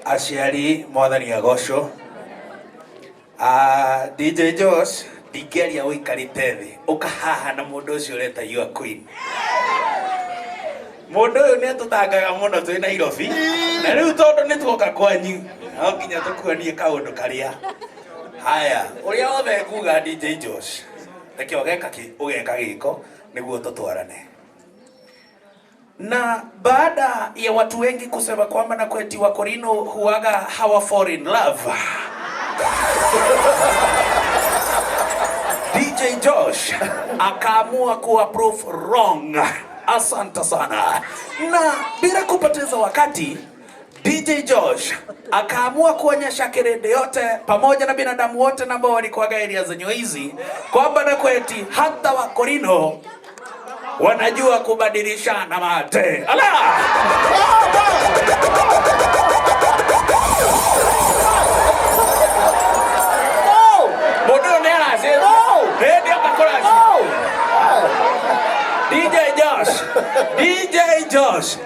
Aciari mwathani agocwo. DJ Josh ndingĩaria ũikarĩte thĩ ũkahaha na mũndũ ũcio ũreta your queen. Mũndũ ũyũ nĩ tũtangaga mũno twĩ Nairobi na rĩu tondũ nĩ tuoka kwanyu no nginya tũkuonie kaũndũ karĩa. Haya, ũrĩa wothe kuga DJ Josh reke ũgeka gĩko nĩguo tũtwarane. Na baada ya watu wengi kusema kwamba Nakweti wa Korino huaga hawa fall in love, DJ Josh akaamua kuwa proof wrong. Asante sana. Na bila kupoteza wakati, DJ Josh akaamua kuonyesha Kerende yote pamoja na binadamu wote ambao walikuwa area zenye hizi kwamba Nakweti hata wa Korino wanajua kubadilishana mate. Ala! Modo nela se. Ndio kakora. DJ Josh.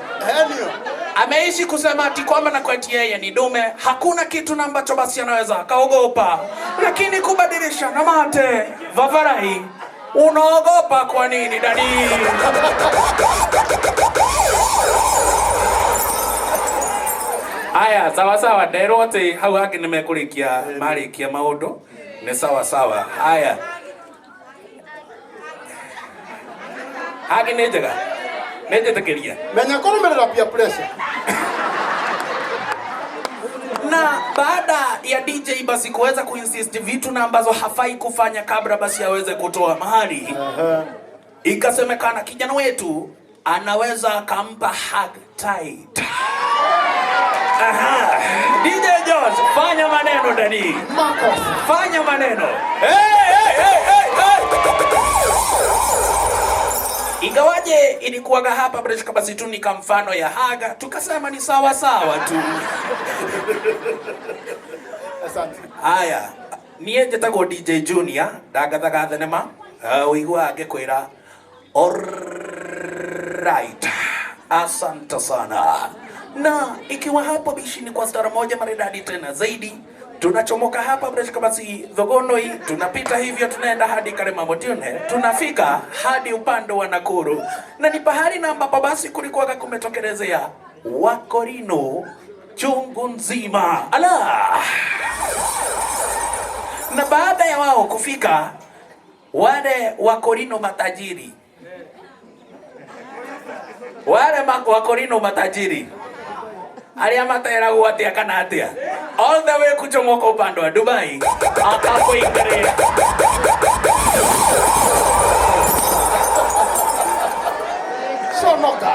Ameishi kusema ati kwamba Nakweti yeye ni dume, hakuna kitu ambacho basi anaweza kaogopa. Lakini kubadilishana mate, Vavarai, unaogopa kwa nini Dani? Aya, sawa sawa, derote hau haki nimekulikia marikia maundu ni sawa sawa. Aya, haki nejega nejetekeria menya kurumirira pia pressure. Na baada ya DJ basi kuweza kuinsist vitu na ambazo hafai kufanya kabla basi aweze kutoa mahari, ikasemekana kijana wetu anaweza akampa hug tight. DJ Josh, fanya maneno Dani. Fanya maneno. Hey. Ingawaje ilikuwaga hapa Breshka basi tu nika mfano ya haga, tukasema ni sawa sawa tu. Asante. Haya, niye njetago DJ Junior, ndagathaga thenema, uigua angekwira alright. Asante sana. Na ikiwa hapo bishini kwa stara moja maridadi tena zaidi, tunachomoka hapa Breshka basi Thogonoi, tunapita hivyo tunaenda hadi Karema Motione, tunafika hadi upande wa Nakuru. Na ni pahali na ambapo basi kulikuwa kumetokelezea wa Korino chungu nzima. Ala! Na baada ya wao kufika, wale wa Korino matajiri, wa Korino matajiri aria matera gwatia kana atia all the way kuchomoka upande wa Dubai akapoingiria Sonoka.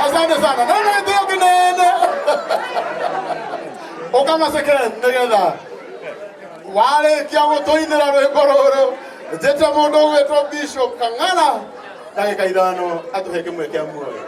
Asante sana. Nana ndio kinene. Okama second ngetha. Wale kiago toinera rwimbo ruru. Jeta mundu wetwo Bishop Kang'ana ndagika ithano atuheke mweke muoyo.